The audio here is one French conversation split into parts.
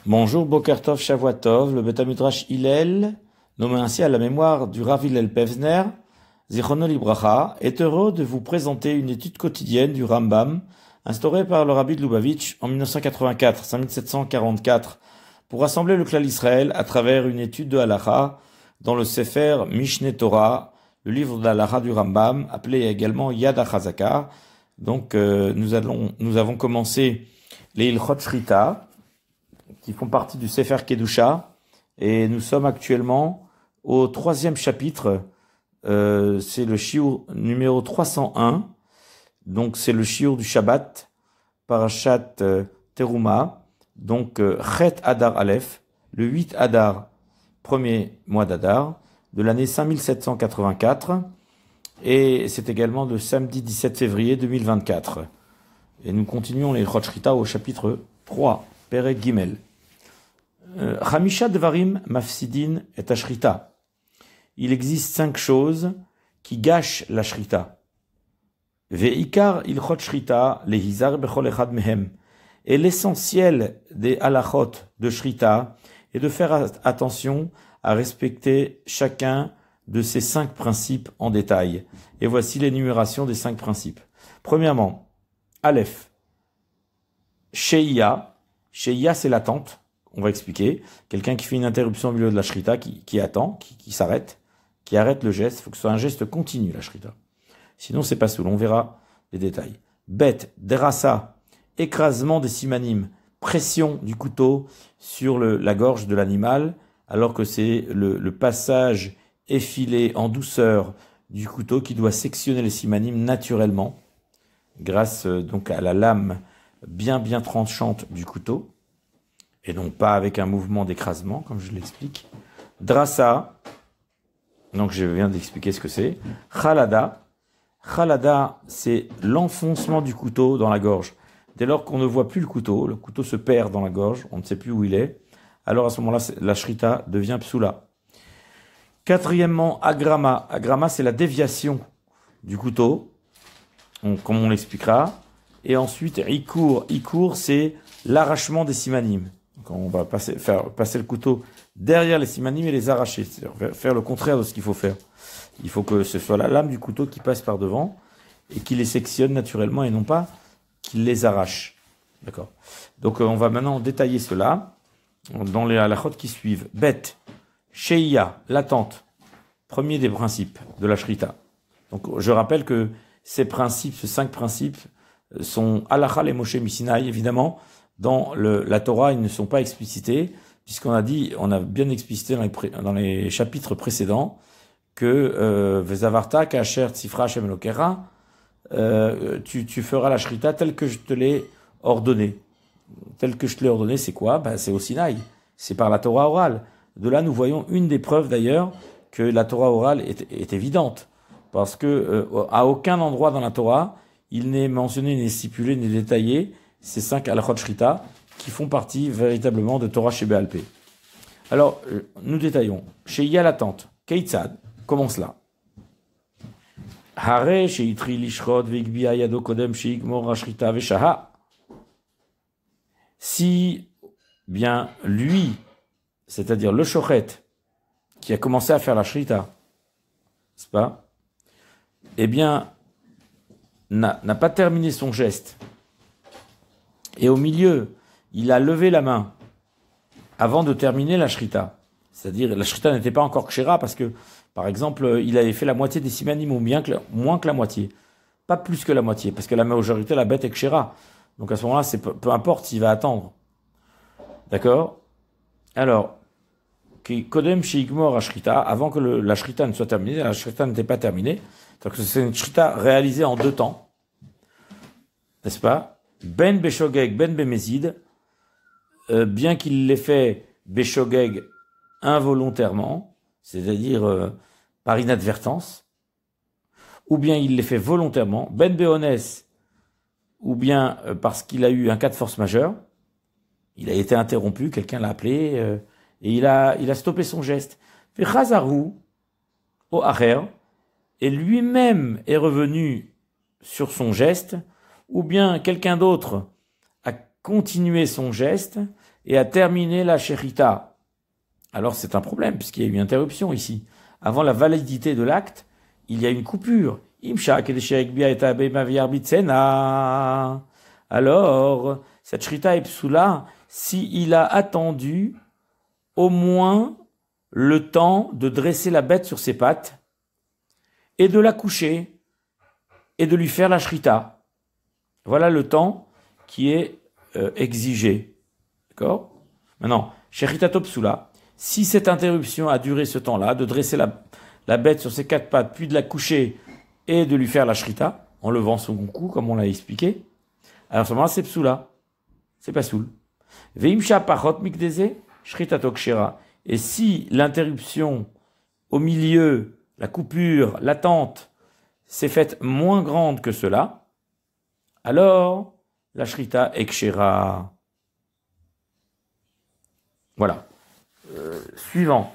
Bonjour, Boker Tov, Shavua Tov, le Beth Midrash Hillel, nommé ainsi à la mémoire du Rav Hillel Pevzner, Zichrono Libracha, est heureux de vous présenter une étude quotidienne du Rambam, instaurée par le Rabbi de Lubavitch en 1984, 5744, pour rassembler le Klal Israël à travers une étude de Halacha dans le Sefer Mishneh Torah, le livre de Halacha du Rambam, appelé également Yad HaChazaka. Donc, nous avons commencé les Ilchot Shrita, qui font partie du Sefer Kedusha, et nous sommes actuellement au 3e chapitre, c'est le shiur numéro 301, donc c'est le shiur du Shabbat, Parashat Teruma, donc Chet Adar Aleph, le 8 Adar, premier mois d'Adar, de l'année 5784, et c'est également le samedi 17 février 2024. Et nous continuons les Ilchot Shrita au chapitre 3, Perek Gimel. Chamisha Dvarim Mafsidin et Ashrita. Il existe 5 choses qui gâchent la Shrita. Ve'ikar ilchot Shrita lehizar bechol echad mehem. Et l'essentiel des halachot de Shrita est de faire attention à respecter chacun de ces 5 principes en détail. Et voici l'énumération des 5 principes. Premièrement, Aleph. Sheia. Sheia, c'est l'attente. On va expliquer. Quelqu'un qui fait une interruption au milieu de la shrita, qui attend, qui s'arrête, qui arrête le geste. Il faut que ce soit un geste continu, la shrita. Sinon, c'est pas soul. On verra les détails. Bet, derasa, écrasement des simanim, pression du couteau sur la gorge de l'animal, alors que c'est le passage effilé en douceur du couteau qui doit sectionner les simanim naturellement, grâce donc à la lame bien tranchante du couteau, et non pas avec un mouvement d'écrasement, comme je l'explique. Drassa, donc je viens d'expliquer ce que c'est. Khalada, Khalada, c'est l'enfoncement du couteau dans la gorge. Dès lors qu'on ne voit plus le couteau se perd dans la gorge, on ne sait plus où il est, alors à ce moment-là, la shrita devient psoula. Quatrièmement, agrama. Agrama, c'est la déviation du couteau, comme on l'expliquera. Et ensuite, ikur. Ikur, c'est l'arrachement des simanim. Donc on va faire passer le couteau derrière les simanim et les arracher. C'est-à-dire faire le contraire de ce qu'il faut faire. Il faut que ce soit la lame du couteau qui passe par devant et qui les sectionne naturellement et non pas qu'il les arrache. D'accord. Donc on va maintenant détailler cela dans les halachot qui suivent. Bet, sheia, l'attente. Premier des principes de la shrita. Donc je rappelle que ces 5 principes, sont halacha les Moshe Misinaï, évidemment. Dans la Torah, ils ne sont pas explicités, puisqu'on a bien explicité dans les chapitres précédents que Vezavarta Kacher Tzifra Hashem Elokera, tu feras la shrita telle que je te l'ai ordonnée. Telle que je te l'ai ordonnée, c'est quoi? C'est au Sinaï. C'est par la Torah orale. De là, nous voyons une des preuves d'ailleurs que la Torah orale est évidente, parce que à aucun endroit dans la Torah il n'est mentionné, n'est stipulé, n'est détaillé ces 5 halachot shrita qui font partie véritablement de Torah Sheba'al Peh. Alors, nous détaillons. Sheia l'attente. Keitzad, comment cela? Hare sheitri lishrot ve'igbiya yado kodem sheigmor hashrita ve'shaha. Si, bien, lui, c'est-à-dire le shochet, qui a commencé à faire la shrita, n'est-ce pas? Eh bien, n'a pas terminé son geste, et au milieu, il a levé la main avant de terminer la shrita. C'est-à-dire, la shrita n'était pas encore kshera, parce que, par exemple, il avait fait la moitié des simanim, ou moins que la moitié. Pas plus que la moitié, parce que la majorité, la bête est kshera. Donc à ce moment-là, peu importe s'il va attendre. D'accord? Alors, Kodem Sheigmor Ashrita, avant que la shrita ne soit terminée, la shrita n'était pas terminée. Donc c'est une shrita réalisée en 2 temps. N'est-ce pas? Ben Beshogeg, Ben Bemezid, bien qu'il l'ait fait Beshogeg involontairement, c'est-à-dire par inadvertance, ou bien il l'ait fait volontairement, Ben Beones, ou bien parce qu'il a eu un cas de force majeure, il a été interrompu, quelqu'un l'a appelé, et il a stoppé son geste. Vechazaru, o acher, et lui-même est revenu sur son geste, ou bien quelqu'un d'autre a continué son geste, et a terminé la sherita, alors c'est un problème, puisqu'il y a eu une interruption ici. Avant la validité de l'acte, il y a une coupure. Alors, cette shrita est psoula si il a attendu au moins le temps de dresser la bête sur ses pattes et de la coucher et de lui faire la shrita. Voilà le temps qui est exigé. D'accord? Maintenant, shrita topsula, si cette interruption a duré ce temps-là, de dresser la bête sur ses quatre pattes, puis de la coucher et de lui faire la shrita, en levant son cou, comme on l'a expliqué, alors à ce moment-là, c'est psoula. C'est pas soul. Veimsha pachot mikdeze, shrita tokshera. Et si l'interruption au milieu, la coupure, l'attente, s'est faite moins grande que cela, alors la shrita ekshera. Voilà. Suivant.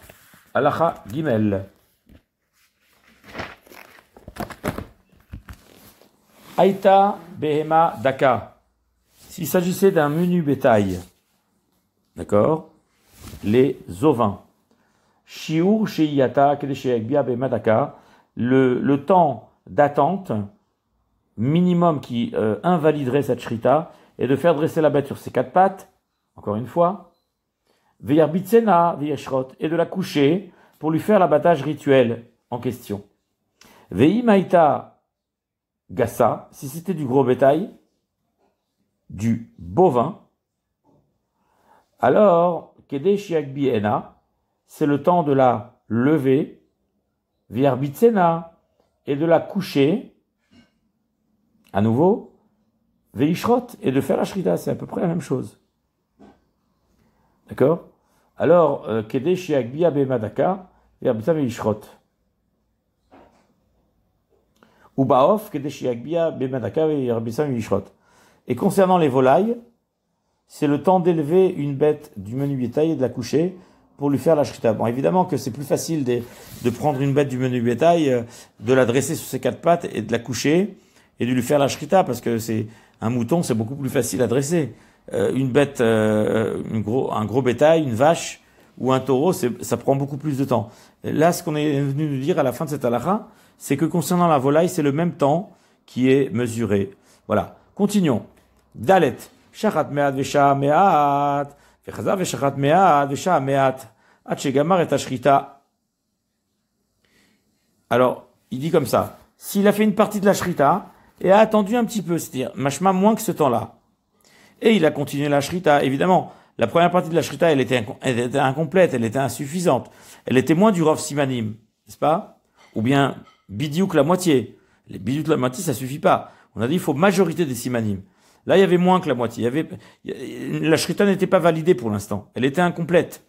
Halacha Gimel. Aïta Behema Daka. S'il s'agissait d'un menu bétail, d'accord, les ovins. Shiur Sheiyata Kedeshebia Behema Daka. Le temps d'attente minimum qui invaliderait cette shrita est de faire dresser la bête sur ses quatre pattes, encore une fois, Veyarbitsena Veyeshrot, et de la coucher pour lui faire l'abattage rituel en question. Veimaïta Gassa, si c'était du gros bétail, du bovin, alors Kedeshiakbiena, c'est le temps de la lever, Veyarbitsena, et de la coucher, à nouveau, Veishrot, et de faire la shrita, c'est à peu près la même chose. D'accord? Alors, Kedeshiakbia Bemadaka, Veyarbitsena Veishrot. Ubaof, Kedeshiakbia Bemadaka, Veyarbitsena Veishrot. Et concernant les volailles, c'est le temps d'élever une bête du menu bétail et de la coucher pour lui faire la shrita. Bon, évidemment que c'est plus facile de prendre une bête du menu bétail, de la dresser sur ses quatre pattes et de la coucher et de lui faire la shrita, parce que c'est un mouton, c'est beaucoup plus facile à dresser. Une bête, un gros bétail, une vache ou un taureau, ça prend beaucoup plus de temps. Là, ce qu'on est venu nous dire à la fin de cette halakha, c'est que concernant la volaille, c'est le même temps qui est mesuré. Voilà. Continuons. Dalet. Shachat me'at vesha me'at. Vechazav veshachat me'at vesha me'at. Ad shegamar et ashrita. Alors, il dit comme ça. S'il a fait une partie de la shrita et a attendu un petit peu, c'est-à-dire, machma moins que ce temps-là, et il a continué la shrita, évidemment, la première partie de la shrita, elle était incomplète, elle était insuffisante. Elle était moins du rov simanim, n'est-ce pas? Ou bien, bidiouk la moitié. Les bidiouk la moitié, ça suffit pas. On a dit, il faut majorité des simanim. Là, il y avait moins que la moitié. La shrita n'était pas validée pour l'instant. Elle était incomplète.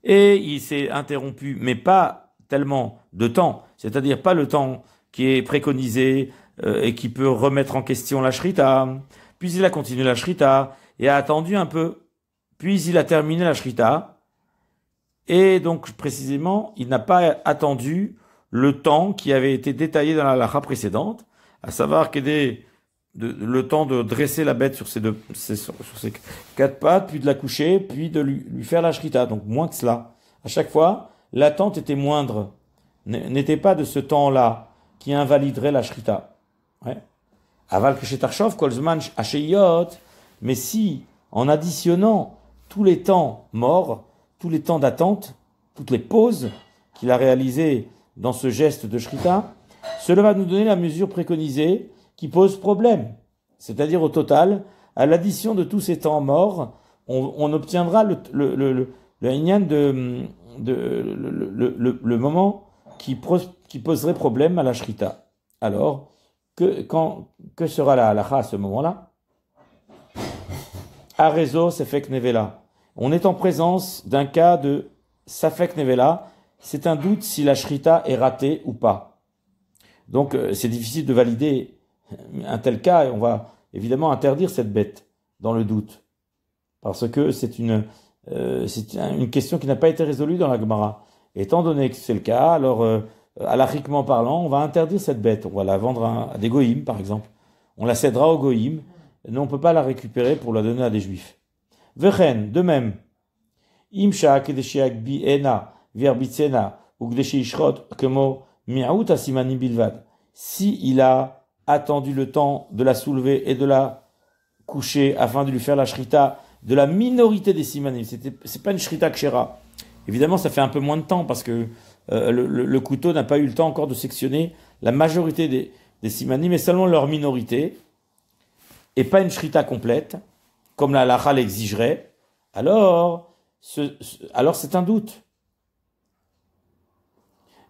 Et il s'est interrompu, mais pas tellement de temps. C'est-à-dire pas le temps qui est préconisé et qui peut remettre en question la shrita. Puis il a continué la shrita et a attendu un peu. Puis il a terminé la shrita. Et donc, précisément, il n'a pas attendu le temps qui avait été détaillé dans la halakha précédente, à savoir le temps de dresser la bête sur ses quatre pattes, puis de la coucher, puis de lui faire la shrita. Donc, moins que cela. À chaque fois, l'attente était moindre. N'était pas de ce temps-là qui invaliderait la shrita. Ouais. Aval keshetarshov kolzman asheyot, mais si, en additionnant tous les temps morts, tous les temps d'attente, toutes les pauses qu'il a réalisées dans ce geste de shrita, cela va nous donner la mesure préconisée qui pose problème. C'est-à-dire au total, à l'addition de tous ces temps morts, on obtiendra le moment qui poserait problème à la shrita. Alors, que sera la halakha à ce moment-là? Arezo sefek nevela. On est en présence d'un cas de safek nevela. C'est un doute si la shrita est ratée ou pas. Donc, c'est difficile de valider un tel cas et on va évidemment interdire cette bête dans le doute. Parce que c'est une question qui n'a pas été résolue dans la Gemara. Étant donné que c'est le cas, alors, halachiquement parlant, on va interdire cette bête. On va la vendre à des goïms, par exemple. On la cédera aux goïms. Nous, on ne peut pas la récupérer pour la donner à des juifs. Vechen, de même, Imsha kedeshiak bi ena, verbitsena, ou kdeshi ishrot, kemo miaout asimani bilvad. Si il a attendu le temps de la soulever et de la coucher afin de lui faire la shrita de la minorité des simanim, c'est pas une shrita kshera. Évidemment, ça fait un peu moins de temps parce que le couteau n'a pas eu le temps encore de sectionner la majorité des simanim, mais seulement leur minorité, et pas une shrita complète, comme la halakha l'exigerait. Alors c'est un doute.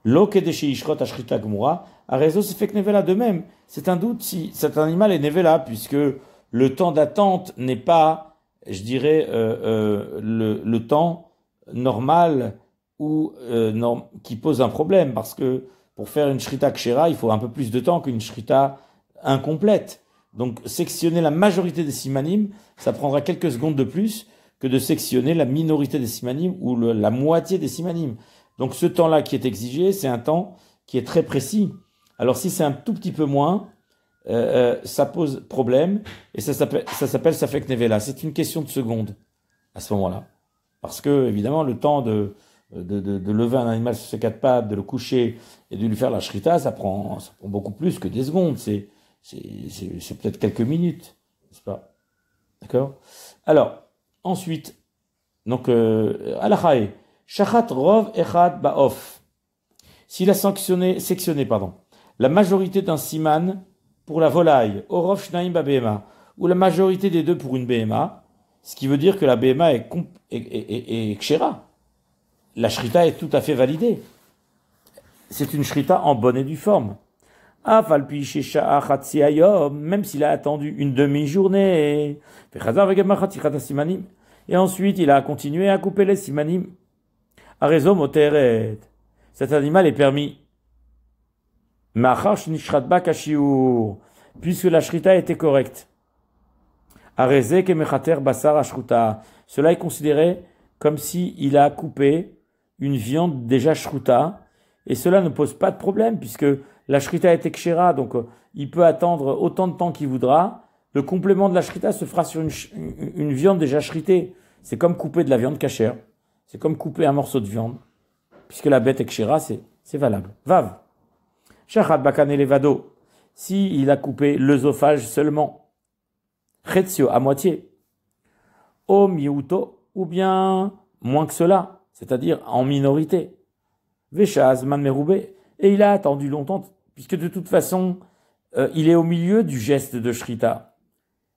Lo kedeshi ishrot ashrita gmura, a raison c'est fait que nevela de même. C'est un doute si cet animal est nevela, puisque le temps d'attente n'est pas, je dirais, le temps normal ou qui pose un problème, parce que pour faire une shrita kshera, il faut un peu plus de temps qu'une shrita incomplète. Donc sectionner la majorité des simanim, ça prendra quelques secondes de plus que de sectionner la minorité des simanim ou la moitié des simanim. Donc ce temps-là qui est exigé, c'est un temps qui est très précis. Alors si c'est un tout petit peu moins, ça pose problème, et ça s'appelle Safek Nevela. C'est une question de secondes à ce moment-là. Parce que, évidemment, le temps de lever un animal sur ses quatre pattes, de le coucher et de lui faire la shrita, ça prend beaucoup plus que des secondes. C'est peut-être quelques minutes, n'est-ce pas? D'accord? Alors, ensuite, donc, Alachae, Shachat Rov Echad Ba'of. S'il a sectionné, la majorité d'un siman pour la volaille, Orov Shnaim Ba'Behema, ou la majorité des deux pour une Behema, ce qui veut dire que la Behema est kshera. La shrita est tout à fait validée. C'est une shrita en bonne et due forme. Même s'il a attendu une demi-journée. Et ensuite, il a continué à couper les simanim. Arezo moteret. Cet animal est permis. Puisque la shrita était correcte. Areze kemechater basar ashruta. Cela est considéré comme si il a coupé une viande déjà shruta. Et cela ne pose pas de problème, puisque la shrita est kshera, donc il peut attendre autant de temps qu'il voudra. Le complément de la shrita se fera sur une viande déjà shritée. C'est comme couper de la viande cachère. C'est comme couper un morceau de viande. Puisque la bête est kshera, c'est valable. Vav. Shachat bakane levado. Si il a coupé l'œsophage seulement. Chetzio, à moitié. O miuto, ou bien moins que cela, c'est-à-dire en minorité. Veshaz man meroubé. Et il a attendu longtemps, puisque de toute façon, il est au milieu du geste de shrita.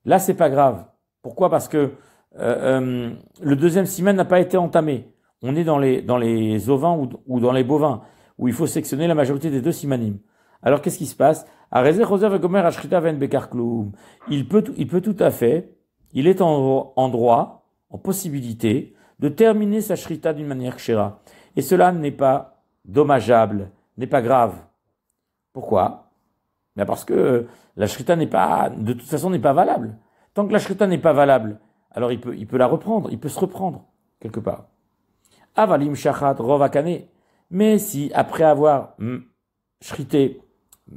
Là, c'est pas grave. Pourquoi? Parce que le deuxième siman n'a pas été entamé. On est dans les ovins ou dans les bovins, où il faut sectionner la majorité des deux simanim. Alors, qu'est-ce qui se passe? Il peut tout à fait, il est en droit, en possibilité, de terminer sa shrita d'une manière kshera. Et cela n'est pas dommageable, n'est pas grave. Pourquoi? Ben parce que la shrita de toute façon, n'est pas valable. Tant que la shrita n'est pas valable, alors il peut la reprendre, il peut se reprendre, quelque part. Avalim shachat rovakane. Mais si, après avoir shrité,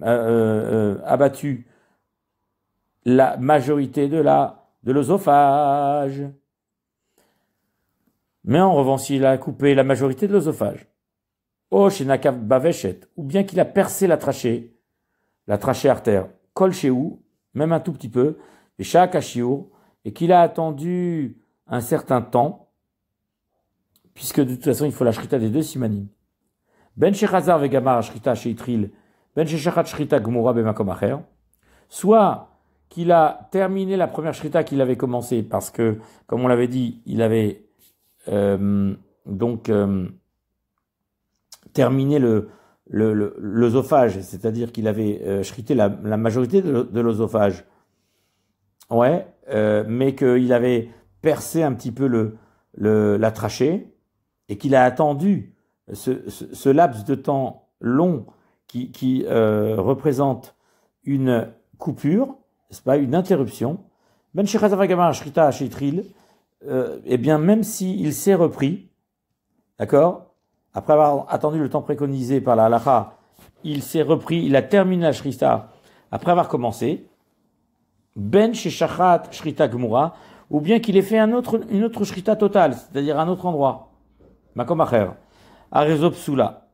abattu la majorité de l'œsophage, mais en revanche, s'il a coupé la majorité de l'œsophage, ou bien qu'il a percé la trachée artère, kol shehu, même un tout petit peu, et qu'il a attendu un certain temps, puisque de toute façon il faut la shrita des deux simanim. Ben shechazar vegamar shrita sheitril, ben shechachat shrita gmura bemakom acher, soit qu'il a terminé la première shrita qu'il avait commencé, parce que, comme on l'avait dit, il avait terminé l'œsophage, c'est-à-dire qu'il avait shrité la majorité de l'œsophage. Ouais, mais qu'il avait percé un petit peu la trachée et qu'il a attendu ce laps de temps long qui représente une coupure, n'est-ce pas, une interruption. Ben shechazavagamar shrita sheitril, eh bien, même s'il s'est repris, d'accord, après avoir attendu le temps préconisé par la halakha, il s'est repris, il a terminé la shrita après avoir commencé, ben shechachat shrita gmura, ou bien qu'il ait fait une autre shrita totale, c'est-à-dire un autre endroit. Makom acher. Arezo psula.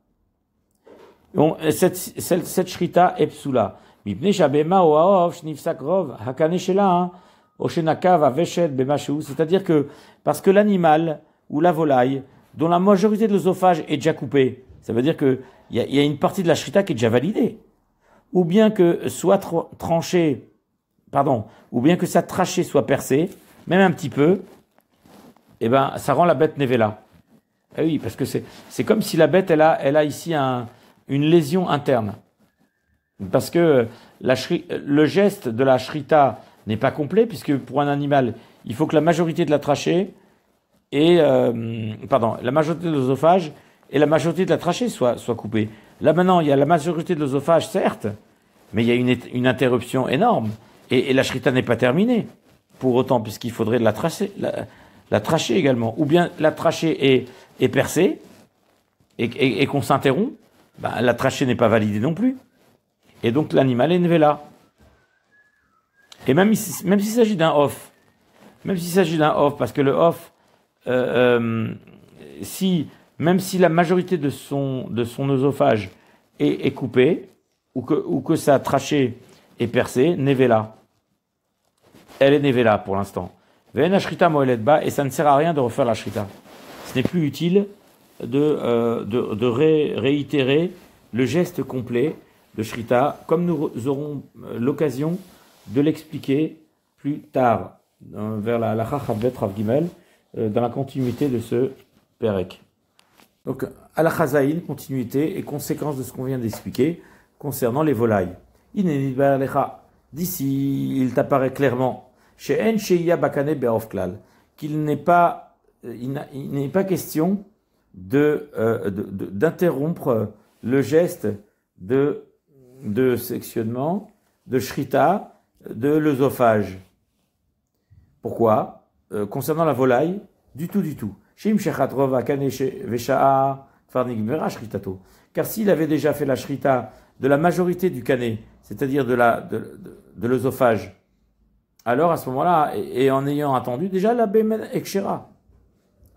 Cette shrita est psula. Mipnei shabema ou haov shnifsak rov hakane shela oshenakav aveshet bemashou. C'est-à-dire que, parce que l'animal ou la volaille, dont la majorité de l'œsophage est déjà coupée, ça veut dire qu'il y a une partie de la shrita qui est déjà validée. Ou bien que soit tranché, ou bien que sa trachée soit percée, même un petit peu, eh ben, ça rend la bête nevela. Eh oui, parce que c'est comme si la bête, elle a ici une lésion interne. Parce que le geste de la shrita n'est pas complet, puisque pour un animal, il faut que la majorité de la trachée la majorité de l'œsophage et la majorité de la trachée soit coupée. Là maintenant, il y a la majorité de l'œsophage, certes, mais il y a une interruption énorme. Et la shrita n'est pas terminée, pour autant, puisqu'il faudrait la trachée également. Ou bien la trachée est percée, et qu'on s'interrompt, ben, la trachée n'est pas validée non plus. Et donc l'animal est nevela. Et même s'il s'agit d'un off, parce que le off, même si la majorité de son œsophage est coupée, ou que sa trachée est percée, nevela. Elle est nevela pour l'instant. Ve'en shrita moelet ba, et ça ne sert à rien de refaire la shrita. Ce n'est plus utile de réitérer le geste complet de shrita, comme nous aurons l'occasion de l'expliquer plus tard, vers la Chachabet Rav Gimel, dans la continuité de ce Perek. Donc, à la Chazaïn, continuité et conséquence de ce qu'on vient d'expliquer concernant les volailles. D'ici, il t'apparaît clairement qu'il n'est pas question d'interrompre le geste de sectionnement, de shrita, de l'œsophage. Pourquoi? Concernant la volaille, du tout. Car s'il avait déjà fait la shrita de la majorité du cané, c'est-à-dire de l'œsophage, alors à ce moment-là, et en ayant attendu, déjà la bémen ekshera.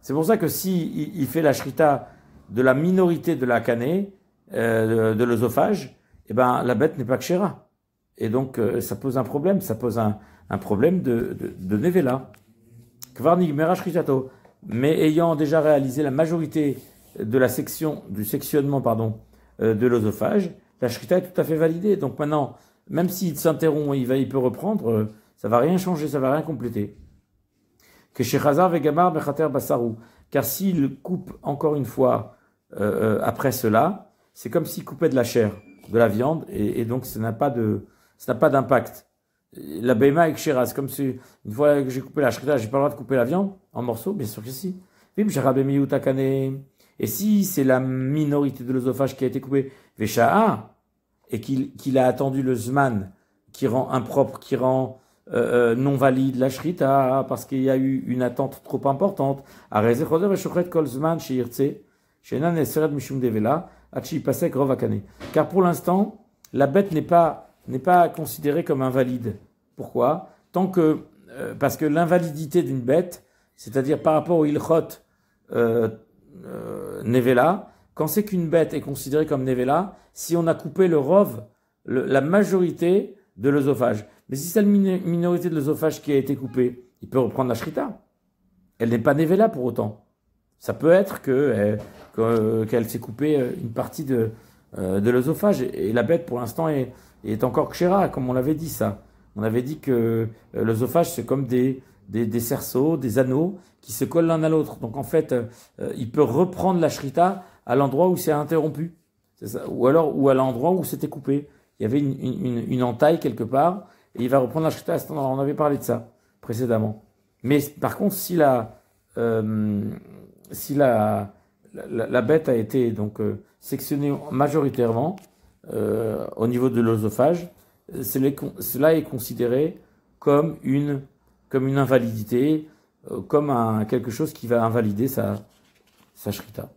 C'est pour ça que si il fait la shrita de la minorité de la cané, de l'œsophage, eh ben la bête n'est pas kshera. Et donc ça pose un problème, un problème de nevela. Kvarnig mera shritato. Mais ayant déjà réalisé la majorité de du sectionnement, de l'œsophage, la shrita est tout à fait validée. Donc maintenant, même s'il s'interrompt, il peut reprendre, ça va rien changer, ça va rien compléter. Que chez Chazar vegamar bechater basarou. Car s'il coupe encore une fois après cela, c'est comme s'il coupait de la chair, de la viande, et donc ça n'a pas d'impact. La béma est kshera, c'est comme si, une fois que j'ai coupé la shrita, j'ai pas le droit de couper la viande en morceaux, bien sûr que si. Et si c'est la minorité de l'œsophage qui a été coupée, vesha'a, et qu'il a attendu le zman, qui rend impropre, qui rend non valide la shrita, parce qu'il y a eu une attente trop importante, car pour l'instant, la bête n'est pas considérée comme invalide. Pourquoi? Parce que l'invalidité d'une bête, c'est-à-dire par rapport au ilchot nevela, quand c'est qu'une bête est considérée comme nevela, si on a coupé le rov, la majorité de l'œsophage. Mais si c'est la minorité de l'œsophage qui a été coupée, il peut reprendre la shrita. Elle n'est pas nevela pour autant. Ça peut être qu'elle s'est coupée une partie de l'œsophage, et la bête pour l'instant est encore kshera, comme on l'avait dit ça. On avait dit que l'œsophage c'est comme des cerceaux, des anneaux qui se collent l'un à l'autre. Donc en fait, il peut reprendre la shrita à l'endroit où c'est interrompu. C'est ça. Ou à l'endroit où c'était coupé. Il y avait une entaille quelque part, et il va reprendre la shrita à cet endroit. On avait parlé de ça précédemment. Mais par contre, si la bête a été donc sectionnée majoritairement au niveau de l'œsophage, cela est considéré comme une invalidité, comme quelque chose qui va invalider sa shrita.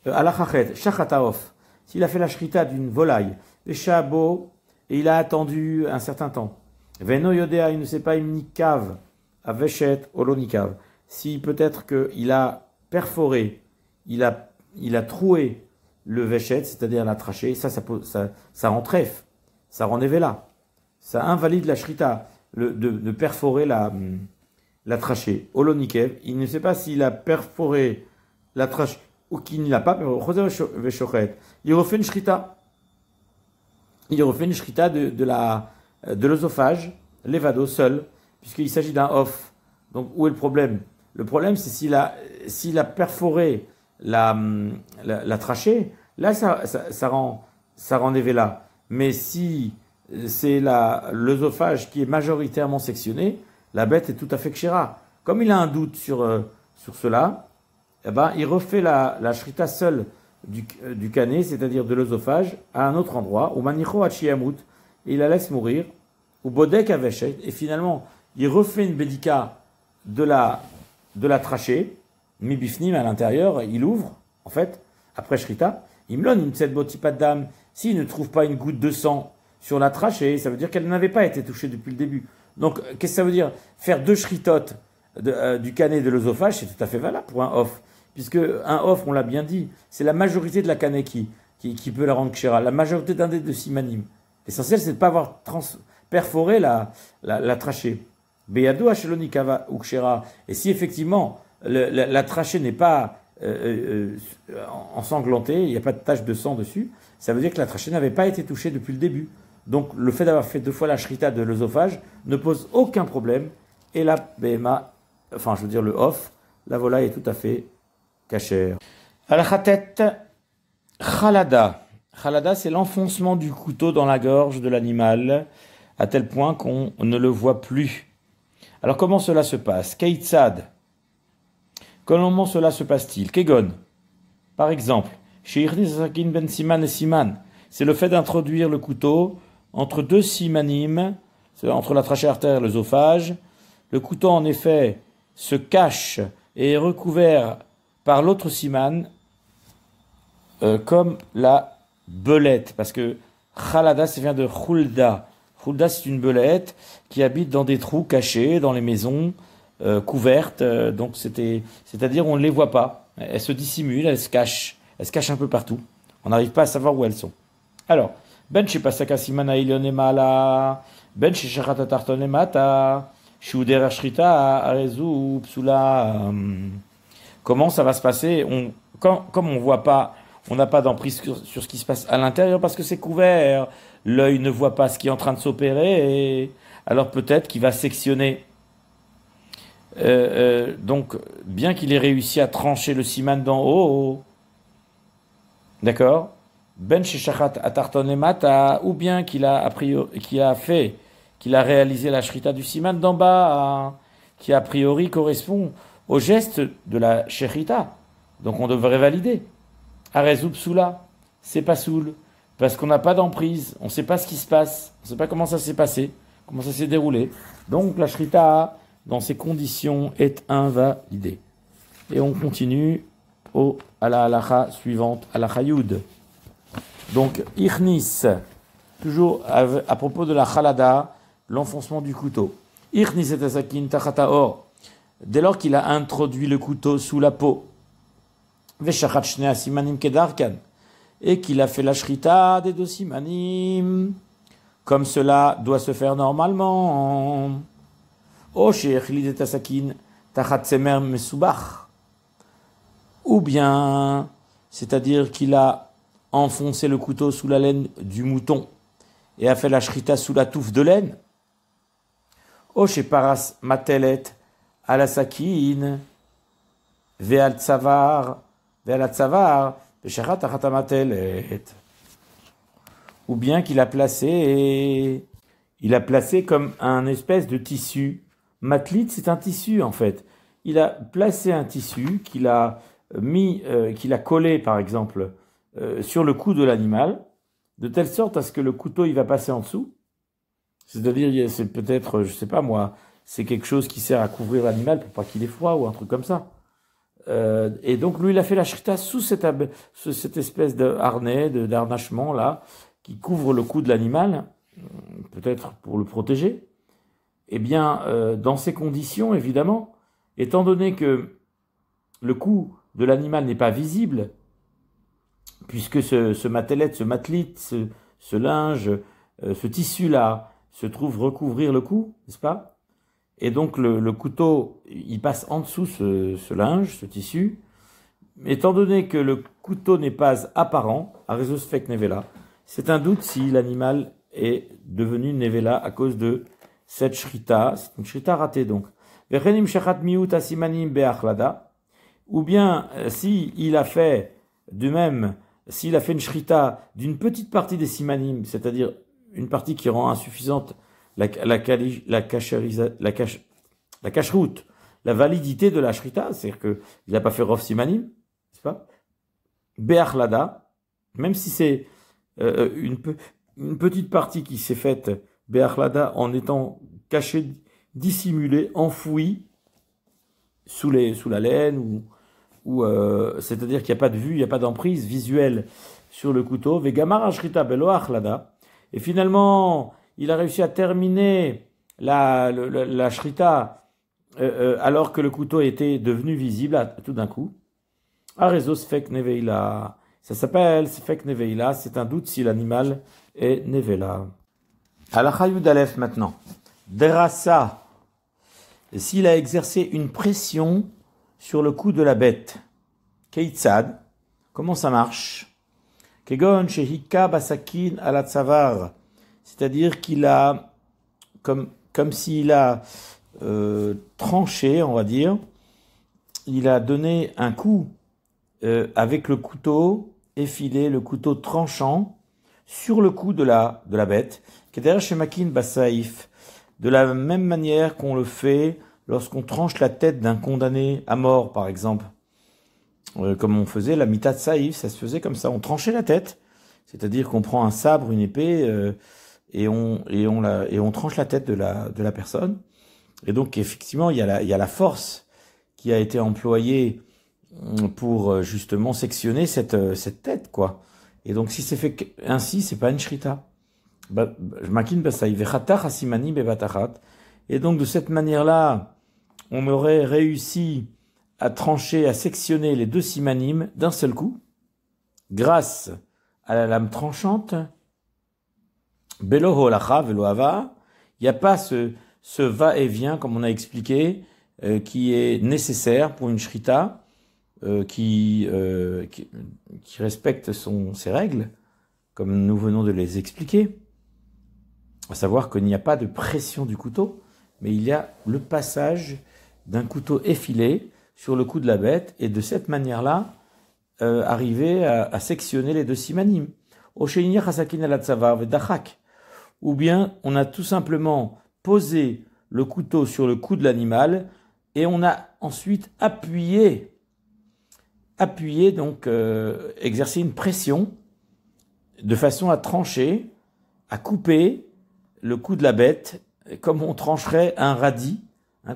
Alachachet, shachataof, s'il a fait la shrita d'une volaille, et shabo, et il a attendu un certain temps, veno yodea, il ne sait pas imnikav, Aveshet Olonikav. Si peut-être qu'il a perforé, il a troué le Veshet, c'est-à-dire la trachée, ça rend trèfle, ça rend Nevela. Ça invalide la Shrita, de perforer la trachée. Olonikev, il ne sait pas s'il a perforé la trachée ou qu'il ne l'a pas, mais il refait une Shrita. Il refait une Shrita de l'œsophage, l'évado seul, puisqu'il s'agit d'un off. Donc, où est le problème? Le problème, c'est s'il a perforé la trachée, là, ça rend Nevela. Mais si c'est l'œsophage qui est majoritairement sectionné, la bête est tout à fait kshira. Comme il a un doute sur cela, eh ben, il refait la shrita seule du canet, c'est-à-dire de l'œsophage, à un autre endroit, ou manicho hachiyamut, et il la laisse mourir, ou bodek aveshet, et finalement, il refait une bédika de la trachée, mi bifnim à l'intérieur, il ouvre, en fait, après shrita, il me donne une tset botipat d'âme. S'il ne trouve pas une goutte de sang sur la trachée, ça veut dire qu'elle n'avait pas été touchée depuis le début. Donc, qu'est-ce que ça veut dire? Faire 2 shritotes du canet de l'œsophage, c'est tout à fait valable pour un off. Puisque un off, on l'a bien dit, c'est la majorité de la canet qui peut la rendre kshira. La majorité d'un des 2 simanim. L'essentiel, c'est de ne pas avoir perforé la trachée. Beyadou Hashelonikava ou kshira. Et si effectivement, la trachée n'est pas ensanglantée, il n'y a pas de tache de sang dessus, ça veut dire que la trachée n'avait pas été touchée depuis le début. Donc le fait d'avoir fait 2 fois la shrita de l'œsophage ne pose aucun problème. Et la BMA, enfin je veux dire le off, la volaille est tout à fait cachère. Al-Khatet Khalada. Khalada, c'est l'enfoncement du couteau dans la gorge de l'animal, à tel point qu'on ne le voit plus. Alors comment cela se passe? Keitzad. Comment cela se passe-t-il? Kegon. Par exemple, chez Irnis Sakin ben Siman et Siman, c'est le fait d'introduire le couteau entre 2 simanim, entre la trachée artère et l'œsophage. Le couteau, en effet, se cache et est recouvert par l'autre siman, comme la belette. Parce que Khalada, ça vient de Khulda. Khulda, c'est une belette qui habite dans des trous cachés, dans les maisons, couvertes. Donc, c'est-à-dire, on ne les voit pas. Elles se dissimulent, elles se cachent. Elles se cachent un peu partout. On n'arrive pas à savoir où elles sont. Alors, ben chez Pasaka Simana Ilionemala, ben chez Shachata Tartonemata, Shuder Shrita, Arezu, Psula. Comment ça va se passer? Comme on voit pas, on n'a pas d'emprise sur ce qui se passe à l'intérieur parce que c'est couvert. L'œil ne voit pas ce qui est en train de s'opérer. Alors peut-être qu'il va sectionner. Donc, bien qu'il ait réussi à trancher le siman d'en haut, d'accord? Ben sheshachat atartonemata, ou bien qu'il a réalisé la shrita du siman d'en bas, qui a priori correspond au geste de la shrita. Donc on devrait valider. Arezou psula, c'est pas soul, parce qu'on n'a pas d'emprise, on ne sait pas ce qui se passe, on ne sait pas comment ça s'est passé, comment ça s'est déroulé. Donc la shrita, dans ces conditions, est invalidée. Et on continue à la halacha suivante, à la chayoud. Donc, Irnis, toujours à propos de la Khalada, l'enfoncement du couteau. Irnis et Asakin Tachataor, dès lors qu'il a introduit le couteau sous la peau, Veshachat Shnea Simanim Kedarkan, et qu'il a fait la shrita des 2 simanim, comme cela doit se faire normalement. O Sheikhlid et Asakin Tachat Semer Mesubach, ou bien, c'est-à-dire qu'il a enfoncé le couteau sous la laine du mouton et a fait la shrita sous la touffe de laine. O chez Paras Matelet à la sakin, Ve'al Tsavar, Pesharat Achatαμatelet. Ou bien qu'il a placé comme un espèce de tissu. Matlit, c'est un tissu en fait. Il a placé un tissu qu'il a collé par exemple sur le cou de l'animal, de telle sorte à ce que le couteau il va passer en dessous. C'est-à-dire, c'est peut-être, je sais pas moi, c'est quelque chose qui sert à couvrir l'animal pour pas qu'il ait froid ou un truc comme ça. Et donc lui, il a fait la shrita sous cette espèce de harnais, d'harnachement là, qui couvre le cou de l'animal, peut-être pour le protéger. Eh bien, dans ces conditions, évidemment, étant donné que le cou de l'animal n'est pas visible, puisque ce matelet, ce matelit, ce linge, ce tissu-là se trouve recouvrir le cou, n'est-ce pas? Et donc le couteau, il passe en dessous ce linge, ce tissu. Étant donné que le couteau n'est pas apparent, Aresos fek nevela, c'est un doute si l'animal est devenu nevela à cause de cette shrita. C'est une shrita ratée donc. Vechenim shachat miut asimanim be'achlada, ou bien si il a fait de même, s'il a fait une shrita d'une petite partie des simanim, c'est-à-dire une partie qui rend insuffisante la cacheroute, la validité de la shrita, c'est-à-dire qu'il n'a pas fait rov simanim, n'est-ce pas? Be'achlada, même si c'est une petite partie qui s'est faite be'achlada en étant cachée, dissimulée, enfouie sous la laine ou c'est-à-dire qu'il n'y a pas de vue, il n'y a pas d'emprise visuelle sur le couteau. Vegamar shrita belo achlada, et finalement il a réussi à terminer la shrita alors que le couteau était devenu visible tout d'un coup. Arezos fek neveila. Ça s'appelle fek neveila, c'est un doute si l'animal est nevela. Halakha Yud Aleph maintenant. Drassa. S'il a exercé une pression sur le cou de la bête. Keitzad. Comment ça marche? Kegon shehika basakin ala tsavar. C'est-à-dire qu'il a, comme s'il a tranché, on va dire, il a donné un coup avec le couteau effilé, le couteau tranchant, sur le cou de la bête. Keder shemakin basaif. De la même manière qu'on le fait lorsqu'on tranche la tête d'un condamné à mort, par exemple. Comme on faisait la mitat saïf, ça se faisait comme ça. On tranchait la tête, c'est-à-dire qu'on prend un sabre, une épée, et on tranche la tête de la personne. Et donc, effectivement, il y a la force qui a été employée pour justement sectionner cette tête, quoi. Et donc, si c'est fait ainsi, c'est pas une shrita. Et donc, de cette manière-là, on aurait réussi à trancher, à sectionner les deux simanim d'un seul coup, grâce à la lame tranchante. Belo holacha velo hava. Il n'y a pas ce va-et-vient, comme on a expliqué, qui est nécessaire pour une shrita, qui respecte ses règles, comme nous venons de les expliquer. À savoir qu'il n'y a pas de pression du couteau, mais il y a le passage d'un couteau effilé sur le cou de la bête, et de cette manière-là, arriver à sectionner les deux simanim. Ou bien, on a tout simplement posé le couteau sur le cou de l'animal, et on a ensuite appuyé, donc exercé une pression, de façon à trancher, à couper le cou de la bête, comme on trancherait un radis,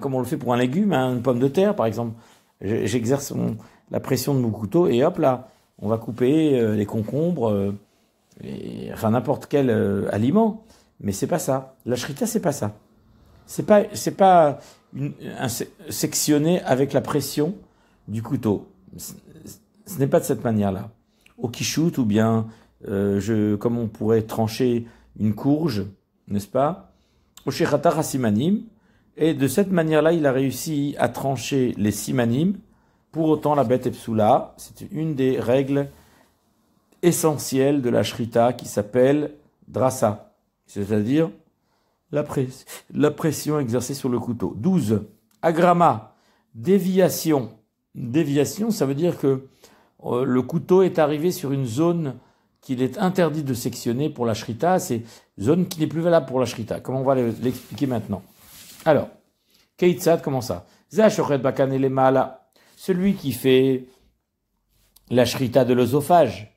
comme on le fait pour un légume, une pomme de terre par exemple. J'exerce la pression de mon couteau et hop là, on va couper les concombres, enfin n'importe quel aliment, mais c'est pas ça. La shrita, c'est pas ça. C'est pas sectionner avec la pression du couteau. Ce n'est pas de cette manière-là. Au kishout, ou bien comme on pourrait trancher une courge, n'est-ce pas? Au shechata hasimanim. Et de cette manière-là, il a réussi à trancher les simanim. Pour autant, la bête est psoula. C'est une des règles essentielles de la shrita qui s'appelle drassa, c'est-à-dire la pression exercée sur le couteau. 12. Agrama, déviation. Déviation, ça veut dire que le couteau est arrivé sur une zone qu'il est interdit de sectionner pour la shrita. C'est une zone qui n'est plus valable pour la shrita. Comment on va l'expliquer maintenant? Alors, Keitzad, comment ça? Celui qui fait la shrita de l'œsophage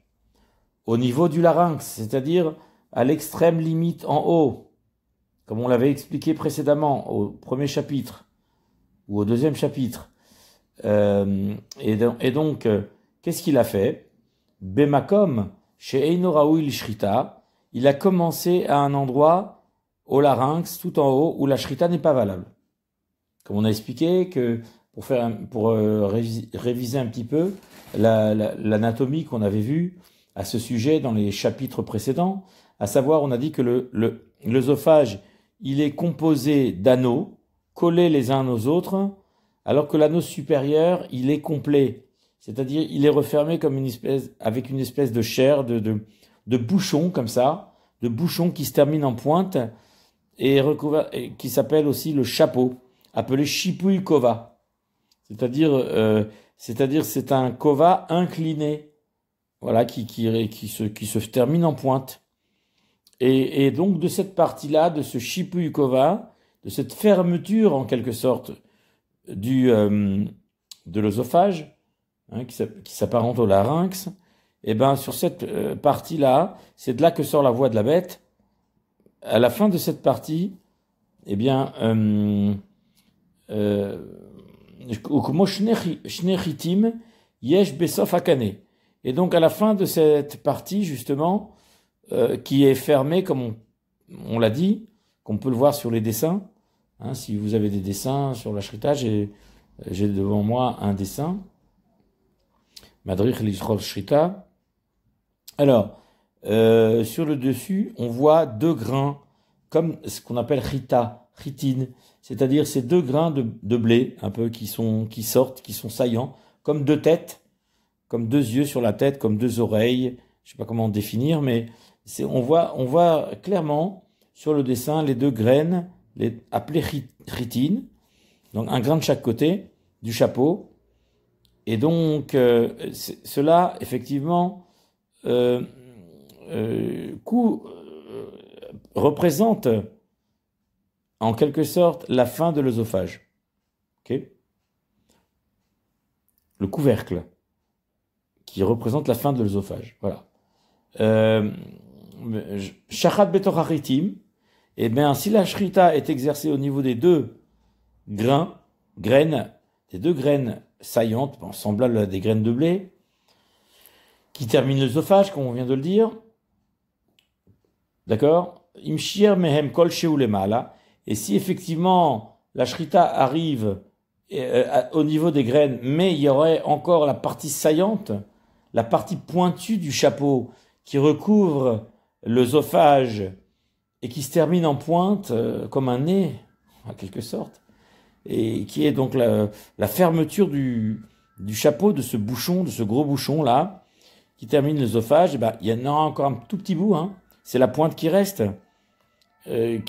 au niveau du larynx, c'est-à-dire à l'extrême limite en haut, comme on l'avait expliqué précédemment au premier chapitre ou au deuxième chapitre. Et donc, qu'est-ce qu'il a fait? Bemakom, chez Eino Raoui Shrita, il a commencé à un endroit au larynx, tout en haut, où la shrita n'est pas valable. Comme on a expliqué que pour réviser un petit peu l'anatomie qu'on avait vue à ce sujet dans les chapitres précédents, à savoir, on a dit que l'œsophage, il est composé d'anneaux collés les uns aux autres, alors que l'anneau supérieur, il est complet. C'est-à-dire, il est refermé comme avec une espèce de chair, de bouchon comme ça, de bouchon qui se termine en pointe et recouvert, et qui s'appelle aussi le chapeau, appelé shipui kova. C'est-à-dire, c'est un kova incliné, voilà, qui se termine en pointe. Et donc, de cette partie-là, de ce shipui kova, de cette fermeture, en quelque sorte, de l'œsophage, hein, qui s'apparente au larynx, et ben, sur cette partie-là, c'est de là que sort la voix de la bête. À la fin de cette partie, eh bien, et donc, à la fin de cette partie, justement, qui est fermée, comme on l'a dit, qu'on peut le voir sur les dessins. Hein, si vous avez des dessins sur la shrita, j'ai devant moi un dessin. Madrich l'Ishrol Shrita. Alors, sur le dessus, on voit 2 grains, comme ce qu'on appelle chitine, c'est-à-dire ces 2 grains de blé, un peu, qui sortent, qui sont saillants, comme 2 têtes, comme 2 yeux sur la tête, comme 2 oreilles, je sais pas comment définir, mais on voit clairement sur le dessin les 2 graines, appelées chitine, donc un grain de chaque côté du chapeau, et donc cela, effectivement, représente en quelque sorte la fin de l'œsophage. Okay, le couvercle qui représente la fin de l'œsophage. Voilà. Shachat betochachitim, et bien si la shrita est exercée au niveau des 2 graines, des 2 graines saillantes, semblables à des graines de blé, qui terminent l'œsophage, comme on vient de le dire, d'accord? Imshir mehem kol sheu lemala. Et si effectivement la shrita arrive au niveau des graines, mais il y aurait encore la partie saillante, la partie pointue du chapeau qui recouvre l'œsophage et qui se termine en pointe comme un nez, en quelque sorte, et qui est donc la fermeture du chapeau, de ce bouchon, de ce gros bouchon là, qui termine l'œsophage, il y en aura encore un tout petit bout, hein. C'est la pointe qui reste, qui